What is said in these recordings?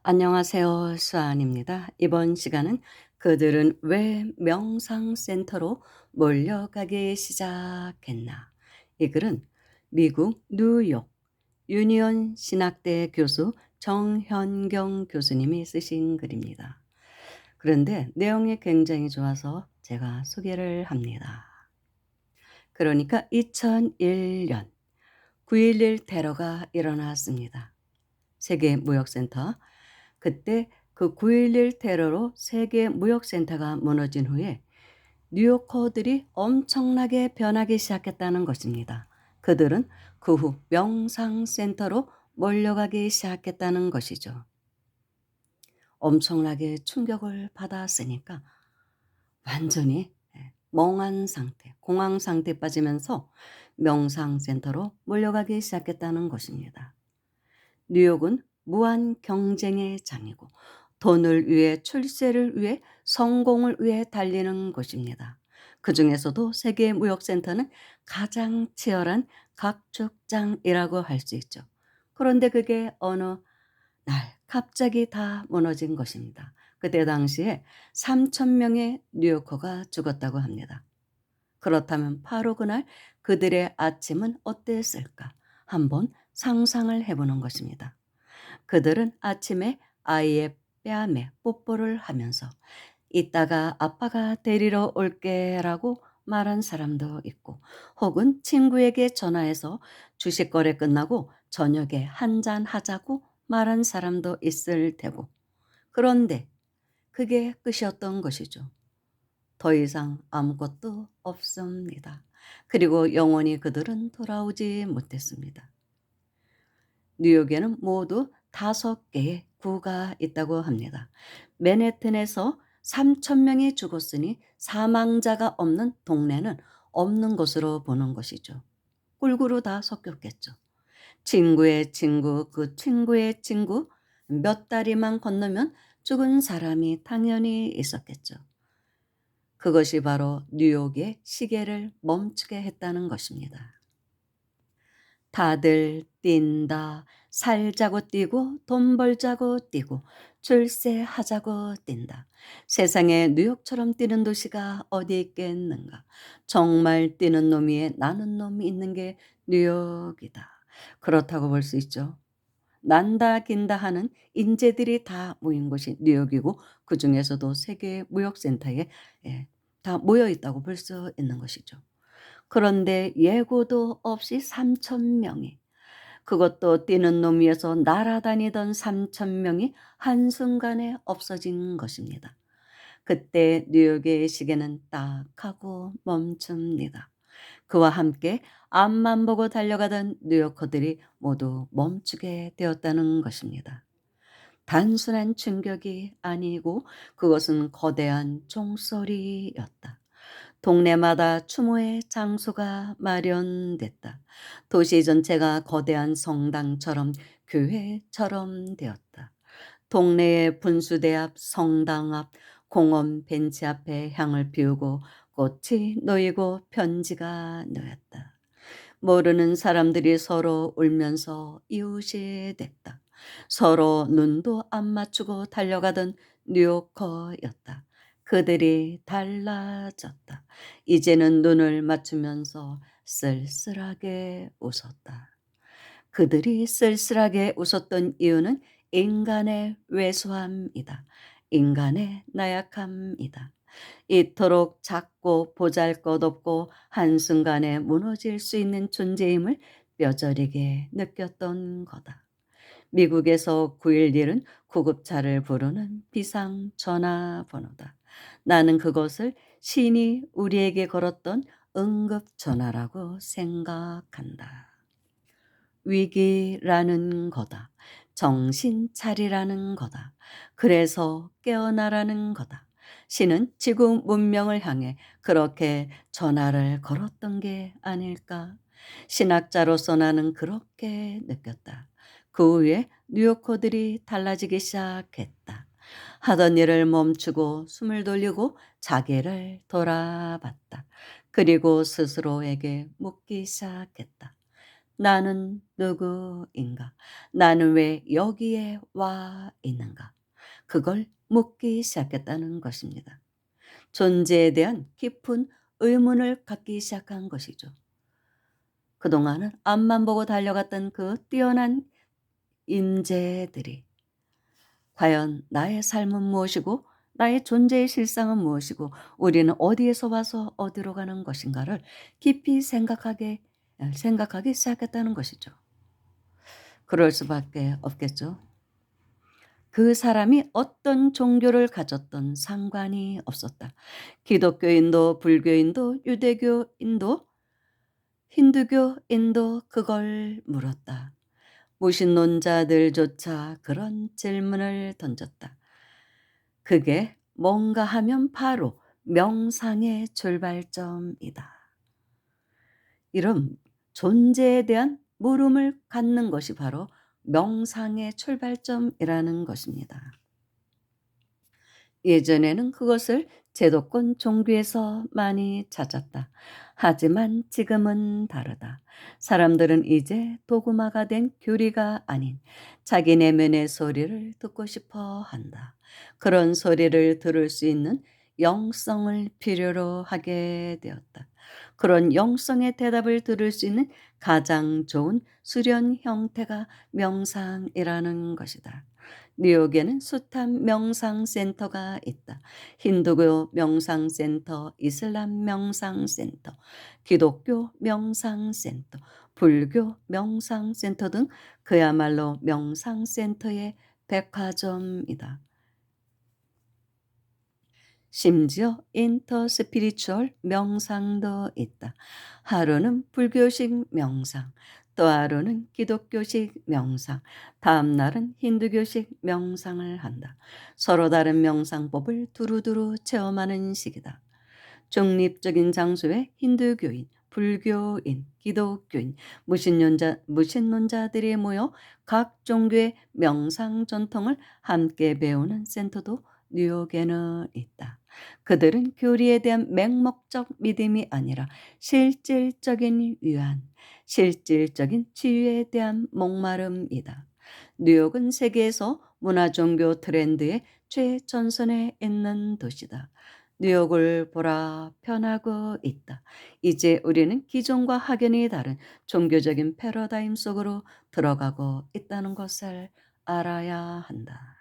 안녕하세요. 수아입니다. 이번 시간은 그들은 왜 명상센터로 몰려가기 시작했나? 이 글은 미국 뉴욕 유니온 신학대 교수 정현경 교수님이 쓰신 글입니다. 그런데 내용이 굉장히 좋아서 제가 소개를 합니다. 그러니까 2001년 9.11 테러가 일어났습니다. 세계무역센터 그때 그 9.11 테러로 세계 무역센터가 무너진 후에 뉴요커들이 엄청나게 변하기 시작했다는 것입니다. 그들은 그 후 명상센터로 몰려가기 시작했다는 것이죠. 엄청나게 충격을 받았으니까 완전히 멍한 상태, 공황 상태에 빠지면서 명상센터로 몰려가기 시작했다는 것입니다. 뉴욕은 무한 경쟁의 장이고 돈을 위해 출세를 위해 성공을 위해 달리는 곳입니다. 그중에서도 세계무역센터는 가장 치열한 각축장이라고 할 수 있죠. 그런데 그게 어느 날 갑자기 다 무너진 것입니다. 그때 당시에 3천 명의 뉴요커가 죽었다고 합니다. 그렇다면 바로 그날 그들의 아침은 어땠을까? 한번 상상을 해보는 것입니다. 그들은 아침에 아이의 뺨에 뽀뽀를 하면서 이따가 아빠가 데리러 올게라고 말한 사람도 있고 혹은 친구에게 전화해서 주식 거래 끝나고 저녁에 한잔 하자고 말한 사람도 있을 테고 그런데 그게 끝이었던 것이죠. 더 이상 아무것도 없습니다. 그리고 영원히 그들은 돌아오지 못했습니다. 뉴욕에는 모두 5개의 구가 있다고 합니다. 맨해튼에서 3천 명이 죽었으니 사망자가 없는 동네는 없는 것으로 보는 것이죠. 꿀구로 다 섞였겠죠. 친구의 친구, 그 친구의 친구 몇 다리만 건너면 죽은 사람이 당연히 있었겠죠. 그것이 바로 뉴욕의 시계를 멈추게 했다는 것입니다. 다들 뛴다. 살자고 뛰고 돈 벌자고 뛰고 출세하자고 뛴다. 세상에 뉴욕처럼 뛰는 도시가 어디 있겠는가. 정말 뛰는 놈 위에 나는 놈이 있는 게 뉴욕이다. 그렇다고 볼 수 있죠. 난다 긴다 하는 인재들이 다 모인 곳이 뉴욕이고 그중에서도 세계 무역센터에 다 모여 있다고 볼 수 있는 것이죠. 그런데 예고도 없이 3천 명이 그것도 뛰는 놈 위에서 날아다니던 3천 명이 한순간에 없어진 것입니다. 그때 뉴욕의 시계는 딱 하고 멈춥니다. 그와 함께 앞만 보고 달려가던 뉴요커들이 모두 멈추게 되었다는 것입니다. 단순한 충격이 아니고 그것은 거대한 종소리였다. 동네마다 추모의 장소가 마련됐다. 도시 전체가 거대한 성당처럼 교회처럼 되었다. 동네의 분수대 앞, 성당 앞, 공원 벤치 앞에 향을 피우고 꽃이 놓이고 편지가 놓였다. 모르는 사람들이 서로 울면서 이웃이 됐다. 서로 눈도 안 맞추고 달려가던 뉴요커였다. 그들이 달라졌다. 이제는 눈을 맞추면서 쓸쓸하게 웃었다. 그들이 쓸쓸하게 웃었던 이유는 인간의 왜소함이다. 인간의 나약함이다. 이토록 작고 보잘것없고 한순간에 무너질 수 있는 존재임을 뼈저리게 느꼈던 거다. 미국에서 9.11은 구급차를 부르는 비상 전화번호다. 나는 그것을 신이 우리에게 걸었던 응급전화라고 생각한다. 위기라는 거다. 정신 차리라는 거다. 그래서 깨어나라는 거다. 신은 지구 문명을 향해 그렇게 전화를 걸었던 게 아닐까? 신학자로서 나는 그렇게 느꼈다. 그 후에 뉴요커들이 달라지기 시작했다. 하던 일을 멈추고 숨을 돌리고 자기를 돌아봤다. 그리고 스스로에게 묻기 시작했다. 나는 누구인가? 나는 왜 여기에 와 있는가? 그걸 묻기 시작했다는 것입니다. 존재에 대한 깊은 의문을 갖기 시작한 것이죠. 그동안은 앞만 보고 달려갔던 그 뛰어난 인재들이 과연 나의 삶은 무엇이고 나의 존재의 실상은 무엇이고 우리는 어디에서 와서 어디로 가는 것인가를 깊이 생각하기 시작했다는 것이죠. 그럴 수밖에 없겠죠. 그 사람이 어떤 종교를 가졌던 상관이 없었다. 기독교인도 불교인도 유대교인도 힌두교인도 그걸 물었다. 무신론자들조차 그런 질문을 던졌다. 그게 뭔가 하면 바로 명상의 출발점이다. 이런 존재에 대한 물음을 갖는 것이 바로 명상의 출발점이라는 것입니다. 예전에는 그것을 제도권 종교에서 많이 찾았다. 하지만 지금은 다르다. 사람들은 이제 도구마가 된 교리가 아닌 자기 내면의 소리를 듣고 싶어 한다. 그런 소리를 들을 수 있는 영성을 필요로 하게 되었다. 그런 영성의 대답을 들을 수 있는 가장 좋은 수련 형태가 명상이라는 것이다. 뉴욕에는 숱한 명상센터가 있다. 힌두교 명상센터, 이슬람 명상센터, 기독교 명상센터, 불교 명상센터 등 그야말로 명상센터의 백화점이다. 심지어 인터스피리추얼 명상도 있다. 하루는 불교식 명상, 또 하루는 기독교식 명상, 다음 날은 힌두교식 명상을 한다. 서로 다른 명상법을 두루두루 체험하는 시기다. 중립적인 장소에 힌두교인, 불교인, 기독교인, 무신론자들이 모여 각 종교의 명상 전통을 함께 배우는 센터도 뉴욕에는 있다. 그들은 교리에 대한 맹목적 믿음이 아니라 실질적인 위안, 실질적인 치유에 대한 목마름이다. 뉴욕은 세계에서 문화 종교 트렌드의 최전선에 있는 도시다. 뉴욕을 보라 편하고 있다. 이제 우리는 기존과 확연히 다른 종교적인 패러다임 속으로 들어가고 있다는 것을 알아야 한다.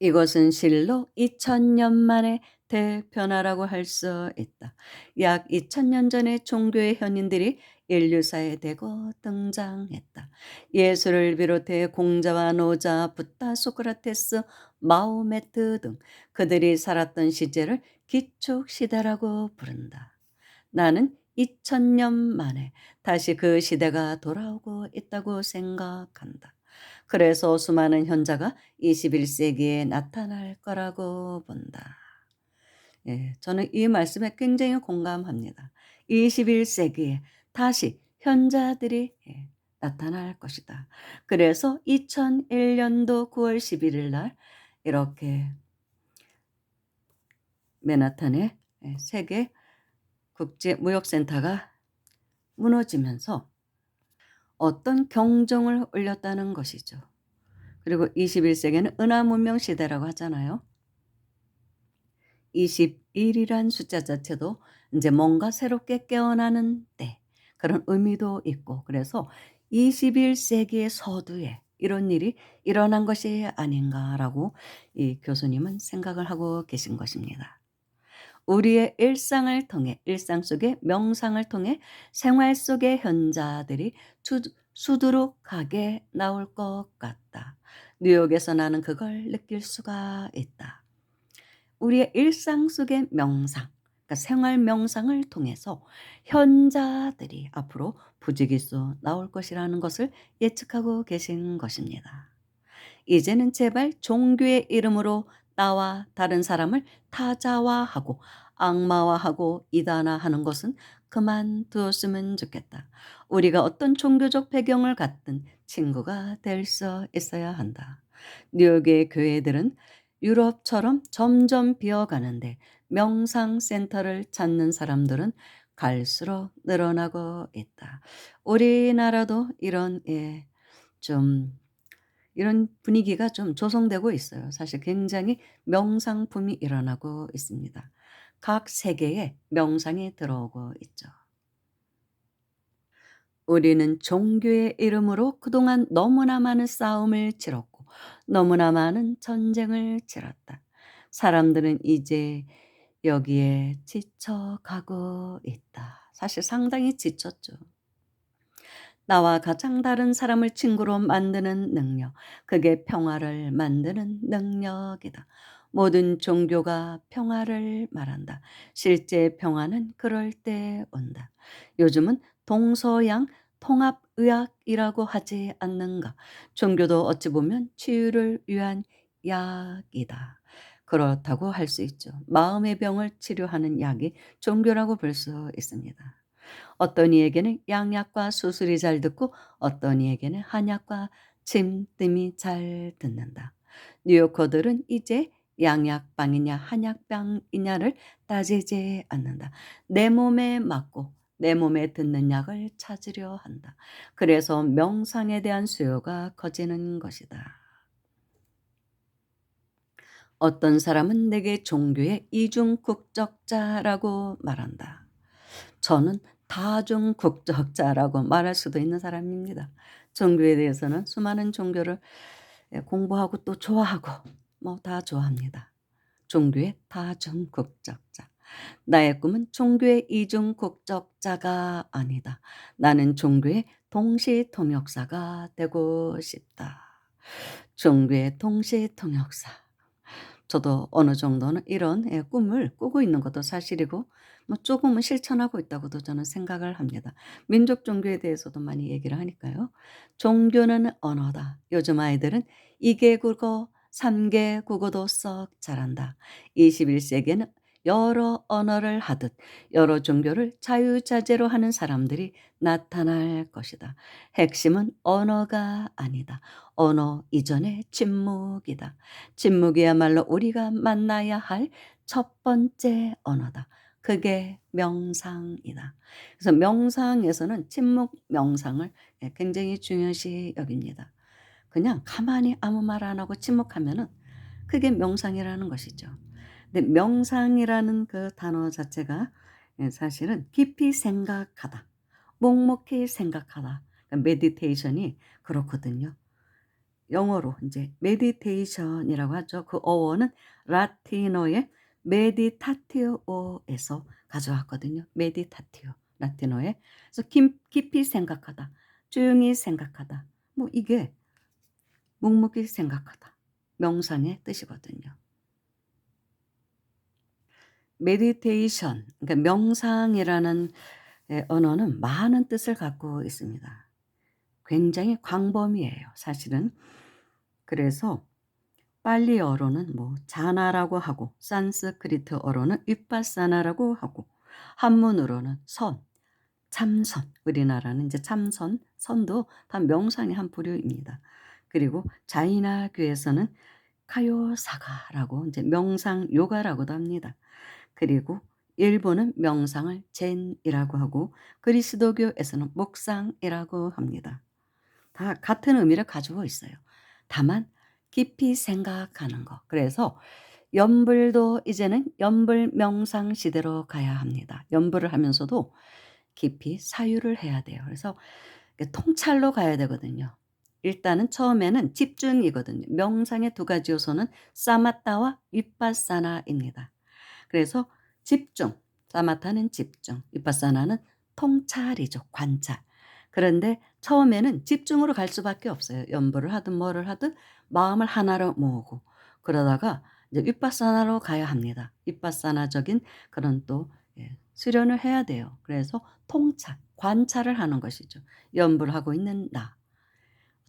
이것은 실로 2000년 만의 대변화라고 할 수 있다. 약 2000년 전에 종교의 현인들이 인류사에 대거 등장했다. 예수를 비롯해 공자와 노자, 붓다, 소크라테스, 마호메트 등 그들이 살았던 시제를 기축시대라고 부른다. 나는 2000년 만에 다시 그 시대가 돌아오고 있다고 생각한다. 그래서 수많은 현자가 21세기에 나타날 거라고 본다. 예, 저는 이 말씀에 굉장히 공감합니다. 21세기에 다시 현자들이 나타날 것이다. 그래서 2001년도 9월 11일 날 이렇게 맨하탄의 세계 국제무역센터가 무너지면서 어떤 경종을 울렸다는 것이죠. 그리고 21세기에는 은하문명 시대라고 하잖아요. 21이란 숫자 자체도 이제 뭔가 새롭게 깨어나는 때 그런 의미도 있고 그래서 21세기의 서두에 이런 일이 일어난 것이 아닌가라고 이 교수님은 생각을 하고 계신 것입니다. 우리의 일상을 통해 일상 속의 명상을 통해 생활 속의 현자들이 수두룩하게 나올 것 같다. 뉴욕에서 나는 그걸 느낄 수가 있다. 우리의 일상 속의 명상, 그러니까 생활 명상을 통해서 현자들이 앞으로 부지기수 나올 것이라는 것을 예측하고 계신 것입니다. 이제는 제발 종교의 이름으로 나와 다른 사람을 타자화하고 악마화하고 이단화하는 것은 그만두었으면 좋겠다. 우리가 어떤 종교적 배경을 갖든 친구가 될 수 있어야 한다. 뉴욕의 교회들은 유럽처럼 점점 비어가는데 명상센터를 찾는 사람들은 갈수록 늘어나고 있다. 우리나라도 이런 좀 이런 분위기가 좀 조성되고 있어요. 사실 굉장히 명상 붐이 일어나고 있습니다. 각 세계에 명상이 들어오고 있죠. 우리는 종교의 이름으로 그동안 너무나 많은 싸움을 치렀고 너무나 많은 전쟁을 치렀다. 사람들은 이제 여기에 지쳐가고 있다. 사실 상당히 지쳤죠. 나와 가장 다른 사람을 친구로 만드는 능력, 그게 평화를 만드는 능력이다. 모든 종교가 평화를 말한다. 실제 평화는 그럴 때 온다. 요즘은 동서양 통합의학이라고 하지 않는가. 종교도 어찌 보면 치유를 위한 약이다. 그렇다고 할 수 있죠. 마음의 병을 치료하는 약이 종교라고 볼 수 있습니다. 어떤 이에게는 양약과 수술이 잘 듣고 어떤 이에게는 한약과 침뜸이 잘 듣는다. 뉴요커들은 이제 양약방이냐 한약방이냐를 따지지 않는다. 내 몸에 맞고 내 몸에 듣는 약을 찾으려 한다. 그래서 명상에 대한 수요가 커지는 것이다. 어떤 사람은 내게 종교의 이중국적자라고 말한다. 저는 다중국적자라고 말할 수도 있는 사람입니다. 종교에 대해서는 수많은 종교를 공부하고 또 좋아하고 뭐 다 좋아합니다. 종교의 다중국적자. 나의 꿈은 종교의 이중국적자가 아니다. 나는 종교의 동시통역사가 되고 싶다. 종교의 동시통역사. 저도 어느 정도는 이런 꿈을 꾸고 있는 것도 사실이고 뭐 조금은 실천하고 있다고도 저는 생각을 합니다. 민족 종교에 대해서도 많이 얘기를 하니까요. 종교는 언어다. 요즘 아이들은 2개 국어, 3개 국어도 썩 잘한다. 21세기에는 여러 언어를 하듯 여러 종교를 자유자재로 하는 사람들이 나타날 것이다. 핵심은 언어가 아니다. 언어 이전의 침묵이다. 침묵이야말로 우리가 만나야 할 첫 번째 언어다. 그게 명상이다. 그래서 명상에서는 침묵 명상을 굉장히 중요시 여깁니다. 그냥 가만히 아무 말 안 하고 침묵하면은 그게 명상이라는 것이죠. 근데 명상이라는 그 단어 자체가 사실은 깊이 생각하다. 묵묵히 생각하다. 그러니까 메디테이션이 그렇거든요. 영어로 인제 메디테이션이라고 하죠. 그 어원은 라틴어의 메디타티오에서 가져왔거든요. 메디타티오 라틴어에. 그래서 깊이 생각하다, 조용히 생각하다. 뭐 이게 묵묵히 생각하다. 명상의 뜻이거든요. 메디테이션 그러니까 명상이라는 언어는 많은 뜻을 갖고 있습니다. 굉장히 광범위해요, 사실은. 그래서 빨리어로는 뭐 자나라고 하고 산스크리트어로는 윗바사나라고 하고 한문으로는 선, 참선 우리나라는 이제 참선, 선도 다 명상의 한 부류입니다. 그리고 자이나교에서는 카요사가라고 이제 명상 요가라고도 합니다. 그리고 일본은 명상을 젠이라고 하고 그리스도교에서는 묵상이라고 합니다. 다 같은 의미를 가지고 있어요. 다만 깊이 생각하는 거. 그래서 염불도 이제는 염불 명상 시대로 가야 합니다. 염불을 하면서도 깊이 사유를 해야 돼요. 그래서 통찰로 가야 되거든요. 일단은 처음에는 집중이거든요. 명상의 두 가지 요소는 사마타와 윗바사나입니다. 그래서 집중, 사마타는 집중, 윗바사나는 통찰이죠. 관찰. 그런데 처음에는 집중으로 갈 수밖에 없어요. 연보를 하든 뭐를 하든 마음을 하나로 모으고 그러다가 이제 윗바사나로 가야 합니다. 윗바사나적인 그런 또 수련을 해야 돼요. 그래서 통찰, 관찰을 하는 것이죠. 연보를 하고 있는 나.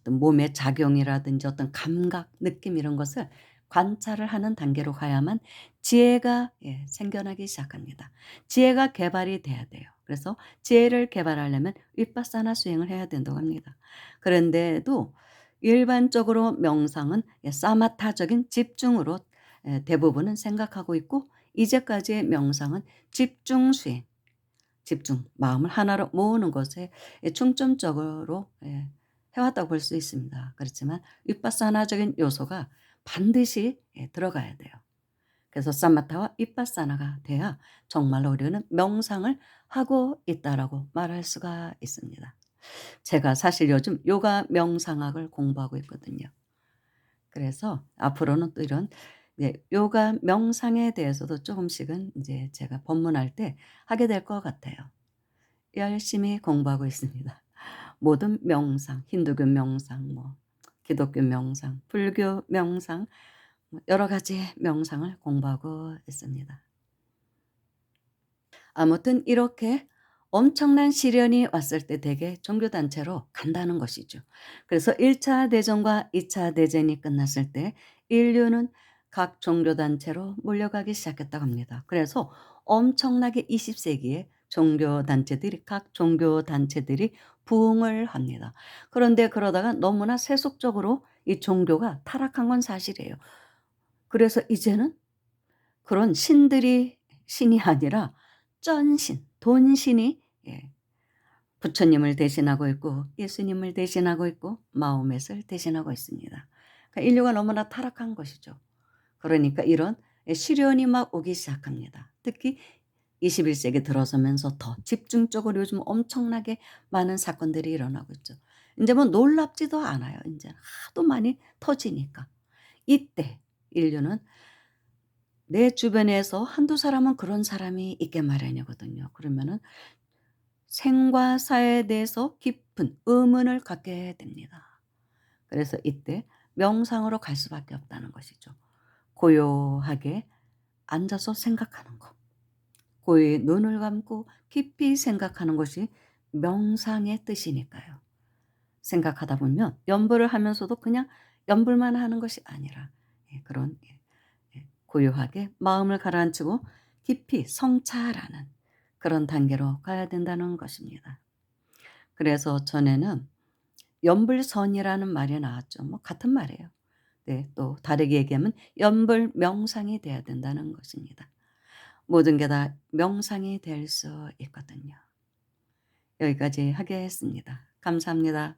어떤 몸의 작용이라든지 어떤 감각, 느낌 이런 것을 관찰을 하는 단계로 가야만 지혜가 생겨나기 시작합니다. 지혜가 개발이 돼야 돼요. 그래서 지혜를 개발하려면 윗바사나 수행을 해야 된다고 합니다. 그런데도 일반적으로 명상은 사마타적인 집중으로 대부분은 생각하고 있고 이제까지의 명상은 집중 수행, 집중, 마음을 하나로 모으는 것에 중점적으로 해왔다고 볼 수 있습니다. 그렇지만 윗바사나적인 요소가 반드시 들어가야 돼요. 그래서 사마타와 윗바사나가 돼야 정말로 우리는 명상을 하고 있다라고 말할 수가 있습니다. 제가 사실 요즘 요가 명상학을 공부하고 있거든요. 그래서 앞으로는 또 이런 요가 명상에 대해서도 조금씩은 이제 제가 법문할 때 하게 될 것 같아요. 열심히 공부하고 있습니다. 모든 명상, 힌두교 명상, 뭐 기독교 명상, 불교 명상, 뭐 여러 가지 명상을 공부하고 있습니다. 아무튼 이렇게 엄청난 시련이 왔을 때 대개 종교단체로 간다는 것이죠. 그래서 1차 대전과 2차 대전이 끝났을 때 인류는 각 종교단체로 몰려가기 시작했다고 합니다. 그래서 엄청나게 20 세기에 종교단체들이 각 종교단체들이 부흥을 합니다. 그런데 그러다가 너무나 세속적으로 이 종교가 타락한 건 사실이에요. 그래서 이제는 그런 신들이 신이 아니라 쩐신, 돈신이 부처님을 대신하고 있고 예수님을 대신하고 있고 마호멧을 대신하고 있습니다. 그러니까 인류가 너무나 타락한 것이죠. 그러니까 이런 시련이 막 오기 시작합니다. 특히 21세기 들어서면서 더 집중적으로 요즘 엄청나게 많은 사건들이 일어나고 있죠. 인제 뭐 놀랍지도 않아요 인제는. 하도 많이 터지니까. 이때 인류는 내 주변에서 한두 사람은 그런 사람이 있게 마련이거든요. 그러면은 생과 사에 대해서 깊은 의문을 갖게 됩니다. 그래서 이때 명상으로 갈 수밖에 없다는 것이죠. 고요하게 앉아서 생각하는 것. 고요히 눈을 감고 깊이 생각하는 것이 명상의 뜻이니까요. 생각하다 보면 염불을 하면서도 그냥 염불만 하는 것이 아니라 그런 고요하게 마음을 가라앉히고 깊이 성찰하는 그런 단계로 가야 된다는 것입니다. 그래서 전에는 연불선이라는 말이 나왔죠. 뭐 같은 말이에요. 네, 또 다르게 얘기하면 연불 명상이 돼야 된다는 것입니다. 모든 게 다 명상이 될 수 있거든요. 여기까지 하겠습니다. 감사합니다.